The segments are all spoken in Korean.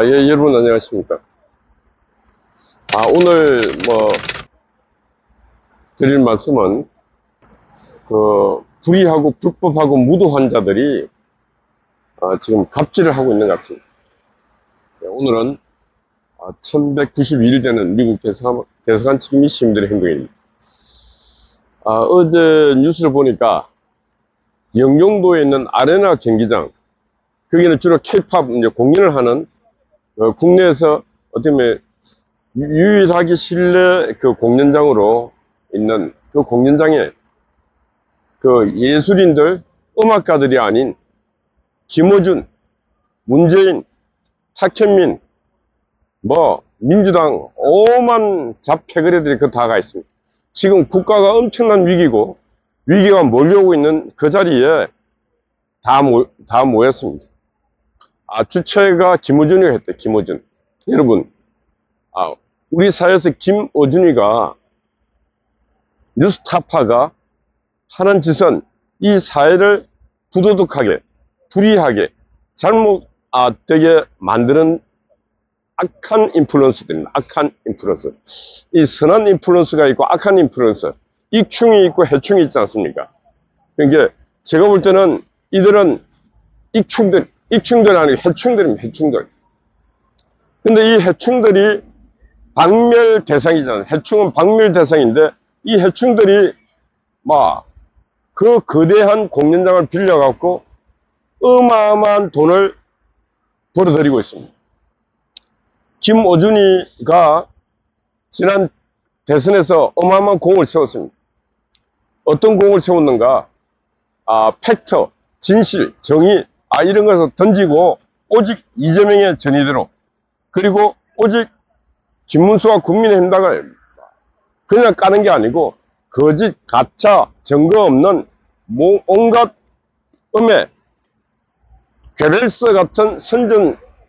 예, 여러분 안녕하십니까. 오늘 드릴 말씀은 불의하고 불법하고 무도한 자들이 지금 갑질을 하고 있는 것 같습니다. 오늘은 1192일 되는 미국 대사관 측임 시민들의 행동입니다. 어제 뉴스를 보니까 영종도에 있는 아레나 경기장, 거기는 주로 K-팝 공연을 하는 국내에서 어떻게 보면 유일하게 실내 공연장으로 있는 그 공연장에 예술인들, 음악가들이 아닌 김어준, 문재인, 탁현민, 민주당 오만 잡패거리들이 다 가 있습니다. 지금 국가가 엄청난 위기고 위기가 몰려오고 있는 그 자리에 다 모였습니다. 주최가 김어준이가 했대, 김어준. 여러분, 우리 사회에서 김어준이가 뉴스타파가 하는 짓은 이 사회를 부도덕하게, 불의하게, 잘못되게 만드는 악한 인플루언서들입니다. 악한 인플루언서. 이 선한 인플루언서가 있고 악한 인플루언서. 익충이 있고 해충이 있지 않습니까? 그러니까 제가 볼 때는 이들은 익충들 아니고 해충들입니다. 해충들. 근데 이 해충들이 박멸 대상이잖아요. 해충은 박멸 대상인데 이 해충들이 그 거대한 공연장을 빌려갖고 어마어마한 돈을 벌어들이고 있습니다. 김어준이가 지난 대선에서 어마어마한 공을 세웠습니다. 어떤 공을 세웠는가? 팩트, 진실, 정의, 이런 것을 던지고 오직 이재명의 전의대로, 그리고 오직 김문수와 국민의힘당을 그냥 까는 게 아니고 거짓, 가짜, 증거 없는 온갖 음해, 괴벨스 같은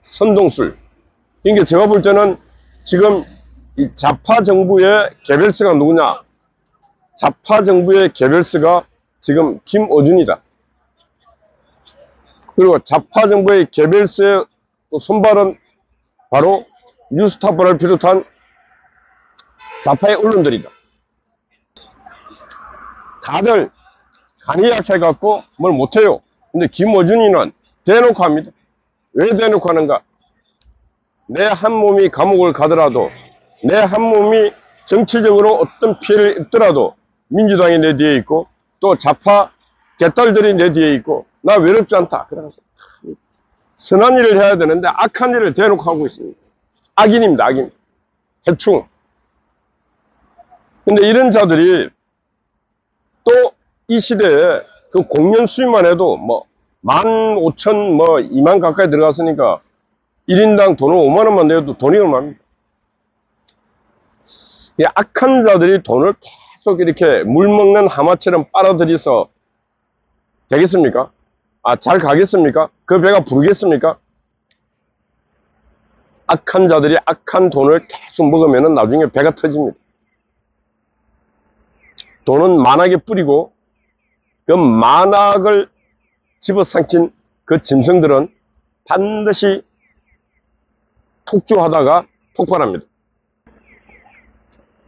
선동술. 그러니까 제가 볼 때는 지금 이 좌파 정부의 괴벨스가 누구냐? 좌파 정부의 괴벨스가 지금 김어준이다. 그리고 좌파 정부의 괴벨스의 손발은 바로 뉴스타파를 비롯한 좌파의 언론들이다. 다들 간이 약해갖고 뭘 못해요. 근데 김어준이는 대놓고 합니다. 왜 대놓고 하는가? 내 한 몸이 감옥을 가더라도, 내 한 몸이 정치적으로 어떤 피해를 입더라도 민주당이 내 뒤에 있고 또 좌파 개딸들이 내 뒤에 있고 나 외롭지 않다. 그래서 선한 일을 해야 되는데 악한 일을 대놓고 하고 있습니다. 악인입니다. 악인. 해충. 근데 이런 자들이 또 이 시대에 그 공연 수입만 해도 15,000, 2만 가까이 들어갔으니까 1인당 돈을 5만 원만 내도 돈이 얼마입니까? 이 악한 자들이 돈을 계속 이렇게 물 먹는 하마처럼 빨아들여서 되겠습니까? 잘 가겠습니까? 그 배가 부르겠습니까? 악한 자들이 악한 돈을 계속 먹으면 나중에 배가 터집니다. 돈은 만악에 뿌리고 그 만악을 집어삼킨 그 짐승들은 반드시 폭주하다가 폭발합니다.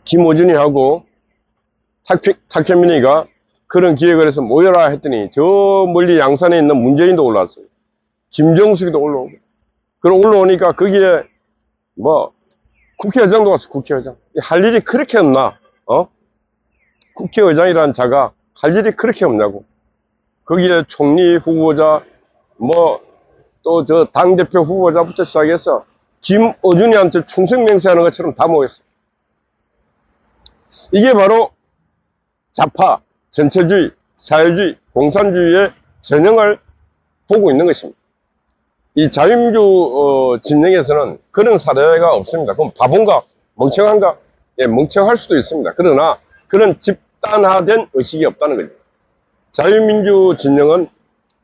김어준이하고 탁현민이가 그런 기획을 해서 모여라 했더니 저 멀리 양산에 있는 문재인도 올라왔어요. 김정숙이도 올라오고. 그럼 올라오니까 거기에 국회의장도 왔어. 국회의장. 할 일이 그렇게 없나? 국회의장이라는 자가 할 일이 그렇게 없냐고. 거기에 총리 후보자, 또 저 당대표 후보자부터 시작해서 김어준이한테 충성 맹세하는 것처럼 다 모였어요. 이게 바로 좌파, 전체주의, 사회주의, 공산주의의 전형을 보고 있는 것입니다. 이 자유민주 진영에서는 그런 사례가 없습니다. 그럼 바본가? 멍청한가? 예, 멍청할 수도 있습니다. 그러나 그런 집단화된 의식이 없다는 거죠. 자유민주 진영은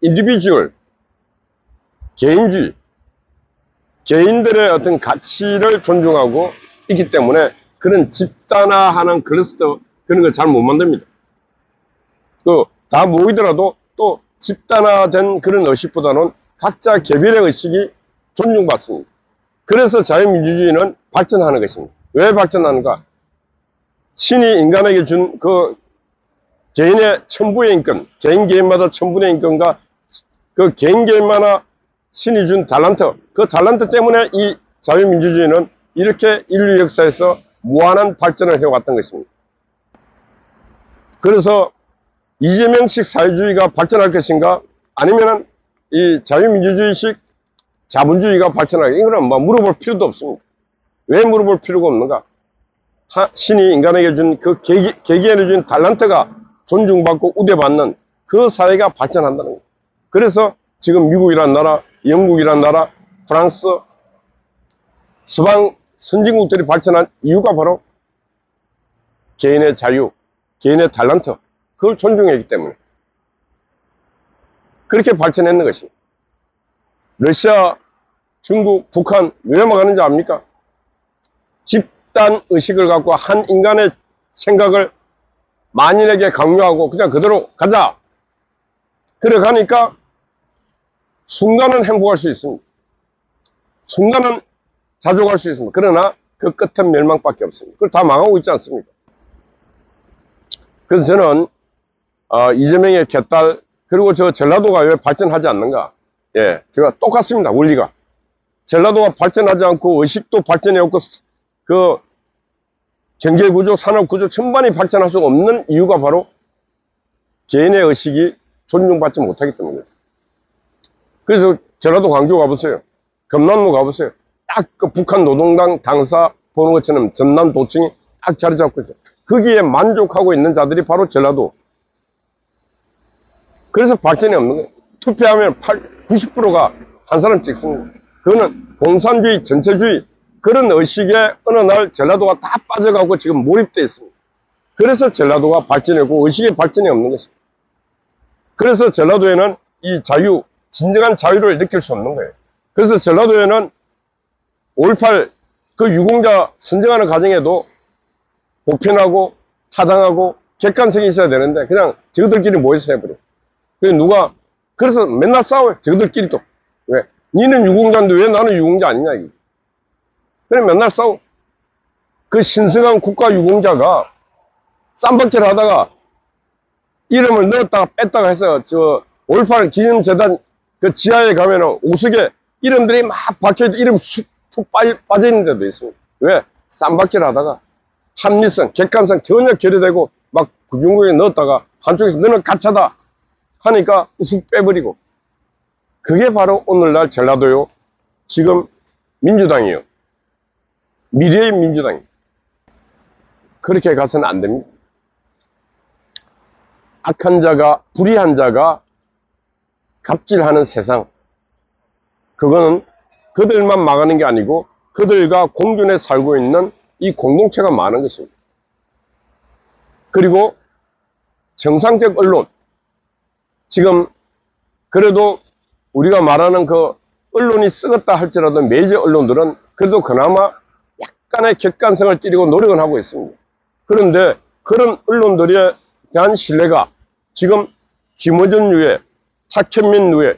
인디비주얼, 개인주의, 개인들의 어떤 가치를 존중하고 있기 때문에 그런 집단화하는 클러스터 그런 걸 잘 못 만듭니다. 다 모이더라도 또 집단화된 그런 의식보다는 각자 개별의 의식이 존중받습니다. 그래서 자유민주주의는 발전하는 것입니다. 왜 발전하는가? 신이 인간에게 준 그 개인의 천부의 인권, 개인마다 천분의 인권과 그 개인마다 신이 준 달란트, 그 달란트 때문에 이 자유민주주의는 이렇게 인류 역사에서 무한한 발전을 해왔던 것입니다. 그래서 이재명식 사회주의가 발전할 것인가, 아니면은 이 자유민주주의식 자본주의가 발전할, 이거는 뭐 물어볼 필요도 없습니다. 왜 물어볼 필요가 없는가? 신이 인간에게 준 그 개개인에 준 달란트가 존중받고 우대받는 그 사회가 발전한다는 거예요. 그래서 지금 미국이란 나라, 영국이란 나라, 프랑스, 서방 선진국들이 발전한 이유가 바로 개인의 자유, 개인의 달란트, 그걸 존중했기 때문에 그렇게 발전했는 것입니다. 러시아, 중국, 북한 왜 막았는지 압니까? 집단 의식을 갖고 한 인간의 생각을 만인에게 강요하고 그냥 그대로 가자. 그래 가니까 순간은 행복할 수 있습니다. 순간은 자족할 수 있습니다. 그러나 그 끝은 멸망밖에 없습니다. 그걸 다 망하고 있지 않습니까? 그래서 저는 이재명의 개딸, 그리고 저 전라도가 왜 발전하지 않는가? 예, 제가 똑같습니다. 원리가. 전라도가 발전하지 않고 의식도 발전해 없고 그 경제구조, 산업구조 전반이 발전할 수 없는 이유가 바로 개인의 의식이 존중받지 못하기 때문이에요. 그래서 전라도 광주 가보세요. 금남로 가보세요. 딱 그 북한 노동당 당사 보는 것처럼 전남 도청이 딱 자리 잡고 있어요. 거기에 만족하고 있는 자들이 바로 전라도. 그래서 발전이 없는 거예요. 투표하면 90%가 한 사람 찍습니다. 그거는 공산주의, 전체주의, 그런 의식에 어느 날 전라도가 다 빠져가고 지금 몰입되어 있습니다. 그래서 전라도가 발전했고 의식의 발전이 없는 것입니다. 그래서 전라도에는 이 자유, 진정한 자유를 느낄 수 없는 거예요. 그래서 전라도에는 5.18 그 유공자 선정하는 과정에도 보편하고 타당하고 객관성이 있어야 되는데 그냥 저들끼리 모여서 해버려. 그래서 맨날 싸워요. 저들끼리도. 왜? 니는 유공자인데 왜 나는 유공자 아니냐 이게. 그래 맨날 싸워. 그 신성한 국가 유공자가 쌈박질 하다가 이름을 넣었다가 뺐다가 해서 저 5.18 기념재단 그 지하에 가면은 오석에 이름들이 막 박혀있고 이름 푹 빠져있는 데도 있습니다. 왜? 쌈박질 하다가 합리성, 객관성 전혀 결여되고 막 구중국에 넣었다가 한쪽에서 너는 가짜다 하니까 훅 빼버리고. 그게 바로 오늘날 전라도요. 지금 민주당이요. 미래의 민주당이요. 그렇게 가서는 안 됩니다. 악한 자가, 불의한 자가 갑질하는 세상. 그거는 그들만 망하는 게 아니고 그들과 공존해 살고 있는 이 공동체가 많은 것입니다. 그리고 정상적 언론. 지금 그래도 우리가 말하는 그 언론이 썩었다 할지라도 메이저 언론들은 그래도 그나마 약간의 객관성을 띠리고 노력은 하고 있습니다. 그런데 그런 언론들에 대한 신뢰가 지금 김어준 유해, 탁현민 유해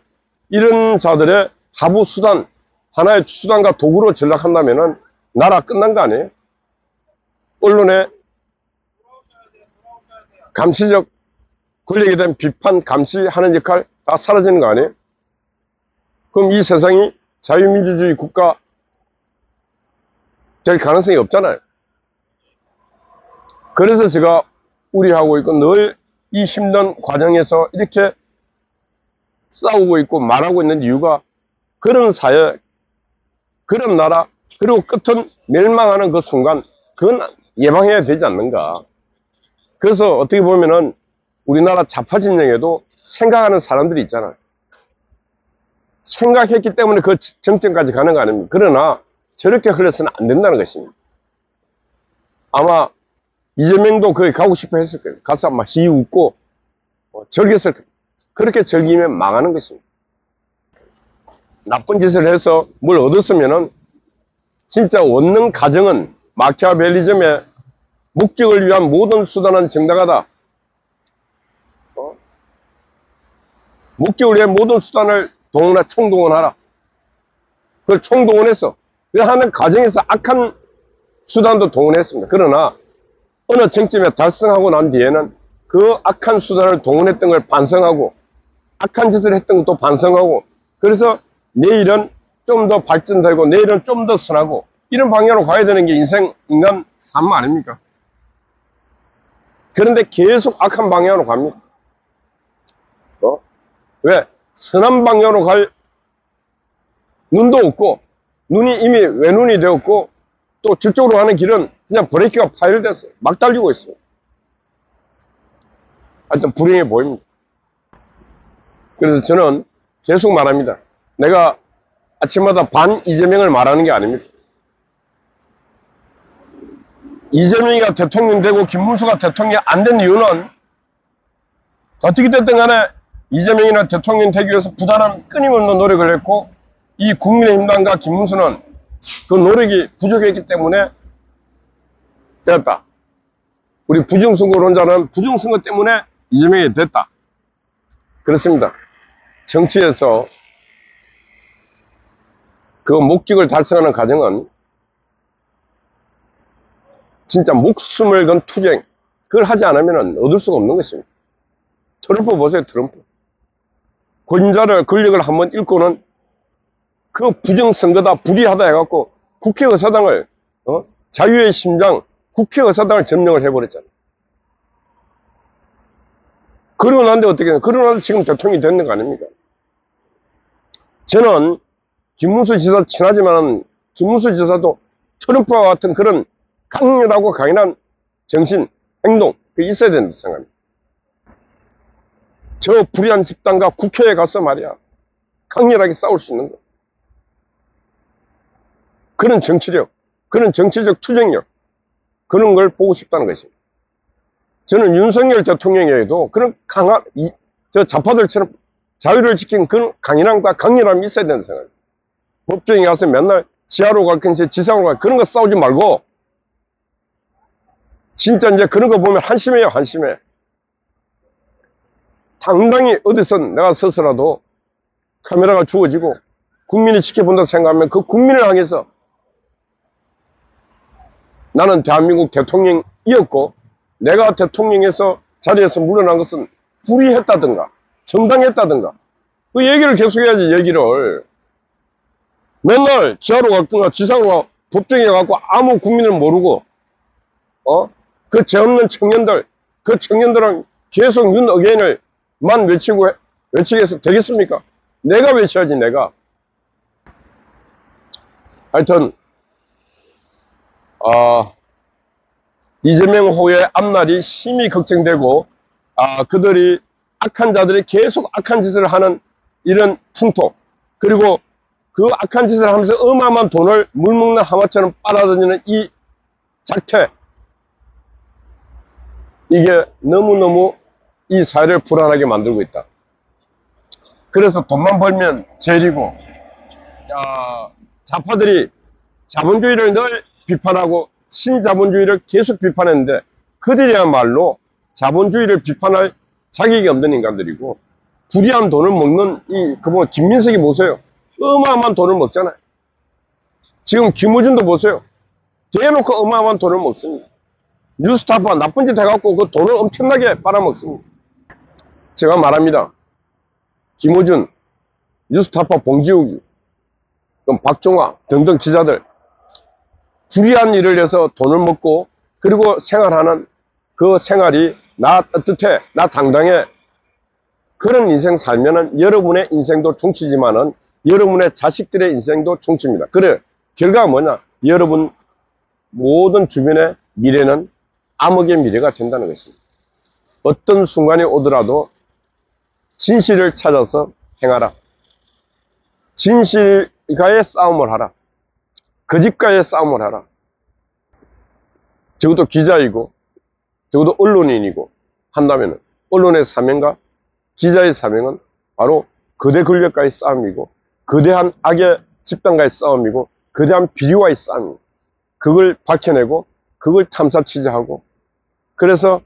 이런 자들의 하부 수단, 하나의 수단과 도구로 전락한다면은 나라 끝난 거 아니에요? 언론의 감시적 권력에 대한 비판, 감시하는 역할 다 사라지는 거 아니에요? 그럼 이 세상이 자유민주주의 국가 될 가능성이 없잖아요. 그래서 제가 우려하고 있고 늘 이 힘든 과정에서 이렇게 싸우고 있고 말하고 있는 이유가 그런 사회, 그런 나라, 그리고 끝은 멸망하는 그 순간 그건 예방해야 되지 않는가. 그래서 어떻게 보면은 우리나라 좌파 진영에도 생각하는 사람들이 있잖아요. 생각했기 때문에 그 정점까지 가는 거 아닙니까? 그러나 저렇게 흘러서는 안 된다는 것입니다. 아마 이재명도 거기 가고 싶어 했을 거예요. 가서 막 희웃고 즐겼을 거예요. 그렇게 즐기면 망하는 것입니다. 나쁜 짓을 해서 뭘 얻었으면은 진짜 원능 가정은 마키아벨리즘의 목적을 위한 모든 수단은 정당하다. 목적을 위한 모든 수단을 총동원하라. 그걸 총동원했어. 그 하는 과정에서 악한 수단도 동원했습니다. 그러나 어느 쟁점에 달성하고 난 뒤에는 그 악한 수단을 동원했던 걸 반성하고 악한 짓을 했던 것도 반성하고, 그래서 내일은 좀 더 발전되고 내일은 좀 더 선하고 이런 방향으로 가야 되는 게 인간 삶 아닙니까? 그런데 계속 악한 방향으로 갑니다. 왜? 선한 방향으로 갈 눈도 없고, 눈이 이미 외눈이 되었고, 또 저쪽으로 가는 길은 그냥 브레이크가 파열됐어요. 막 달리고 있어요. 하여튼 불행해 보입니다. 그래서 저는 계속 말합니다. 내가 아침마다 반 이재명을 말하는 게 아닙니다. 이재명이가 대통령 되고 김문수가 대통령이 안 된 이유는 어떻게 됐든 간에 이재명이나 대통령 되기 위해서 부단한 끊임없는 노력을 했고, 이 국민의힘당과 김문수는 그 노력이 부족했기 때문에 됐다. 우리 부정선거론자는 부정선거 때문에 이재명이 됐다. 그렇습니다. 정치에서 그 목적을 달성하는 과정은 진짜 목숨을 건 투쟁, 그걸 하지 않으면 얻을 수가 없는 것입니다. 트럼프 보세요. 트럼프 권력을 한번 잃고는 그 부정선거다 불이하다 해갖고 국회의사당을 자유의 심장 국회의사당을 점령을 해버렸잖아요. 그러고 난데 어떻게 해요? 그러고 나서 지금 대통령이 됐는 거 아닙니까? 저는 김문수 지사 친하지만 김문수 지사도 트럼프와 같은 그런 강렬하고 강인한 정신, 행동 그게 있어야 된다고 생각합니다. 저 불의한 집단과 국회에 가서 말이야 강렬하게 싸울 수 있는 거. 그런 정치력, 그런 정치적 투쟁력, 그런 걸 보고 싶다는 것입니다. 저는 윤석열 대통령에게도 그런 강한, 저 좌파들처럼 자유를 지킨 그런 강인함과 강렬함이 있어야 된다고 생각합니다. 법정에 가서 맨날 지하로 갈 건지 지상으로 갈 그런 거 싸우지 말고, 진짜 이제 그런 거 보면 한심해요, 한심해. 당당히 어디서 내가 서서라도 카메라가 주어지고 국민이 지켜본다 생각하면 그 국민을 향해서 나는 대한민국 대통령이었고 내가 대통령에서 자리에서 물러난 것은 불의했다든가 정당했다든가 그 얘기를 계속해야지. 얘기를 맨날 지하로 갔거나 지상으로 가 법정에 가고 아무 국민을 모르고 그 죄 없는 청년들, 그 청년들은 계속 윤 어게인을 만 외치게 해서 되겠습니까? 내가 외쳐야지. 내가. 하여튼 이재명 후의 앞날이 심히 걱정되고, 그들이 악한 자들이 계속 악한 짓을 하는 이런 풍토, 그리고 그 악한 짓을 하면서 어마어마한 돈을 물먹는 하마처럼 빨아들이는 이 작태, 이게 너무너무 이 사회를 불안하게 만들고 있다. 그래서 돈만 벌면 제일이고, 좌파들이 자본주의를 늘 비판하고 신자본주의를 계속 비판했는데 그들이야말로 자본주의를 비판할 자격이 없는 인간들이고, 불의한 돈을 먹는 김민석이 보세요. 어마어마한 돈을 먹잖아요. 지금 김어준도 보세요. 대놓고 어마어마한 돈을 먹습니다. 뉴스타파 나쁜 짓 해갖고 그 돈을 엄청나게 빨아먹습니다. 제가 말합니다. 김어준, 뉴스타파 봉지욱이, 그럼 박종화 등등 기자들 불의한 일을 해서 돈을 먹고 그리고 생활하는 그 생활이 나 따뜻해, 나 당당해, 그런 인생 살면은 여러분의 인생도 종치지만은 여러분의 자식들의 인생도 종칩니다. 그래 결과가 뭐냐? 여러분 모든 주변의 미래는 암흑의 미래가 된다는 것입니다. 어떤 순간이 오더라도 진실을 찾아서 행하라. 진실과의 싸움을 하라. 거짓과의 싸움을 하라. 적어도 기자이고 적어도 언론인이고 한다면 언론의 사명과 기자의 사명은 바로 거대 권력과의 싸움이고 거대한 악의 집단과의 싸움이고 거대한 비리와의 싸움입니다. 그걸 밝혀내고 그걸 탐사 취재하고, 그래서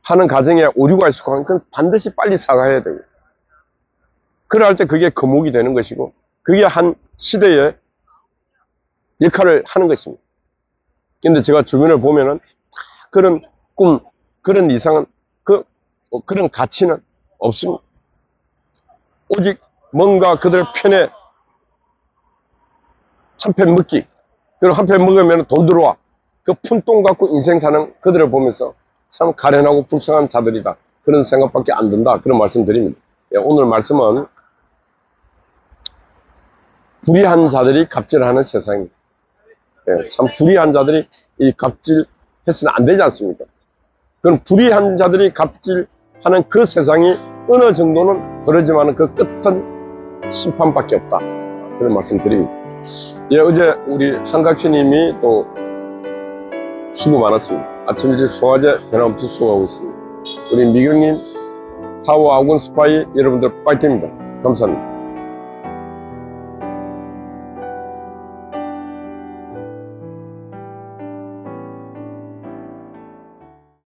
하는 과정에 오류가 있을 거 그건 반드시 빨리 사과해야 되고, 그럴 때 그게 거목이 되는 것이고, 그게 한 시대의 역할을 하는 것입니다. 근데 제가 주변을 보면은 그런 꿈, 그런 이상은, 그런 가치는 없습니다. 오직 뭔가 그들 편에 한 편 먹기, 그리고 한 편 먹으면 돈 들어와. 그 푼돈 갖고 인생 사는 그들을 보면서 참 가련하고 불쌍한 자들이다. 그런 생각밖에 안 든다. 그런 말씀 드립니다. 예, 오늘 말씀은 불의한 자들이 갑질하는 세상입니다. 예, 참 불의한 자들이 이 갑질해서는 안 되지 않습니까? 그럼 불의한 자들이 갑질하는 그 세상이 어느 정도는 그러지만 그 끝은 심판밖에 없다. 그런 말씀 드립니다. 예, 어제 우리 한각신님이 또 수고 많았습니다. 아침 일찍 송화제 변함없이 수고하고 있습니다. 우리 미경님, 타워 아군 스파이 여러분들 파이팅입니다. 감사합니다.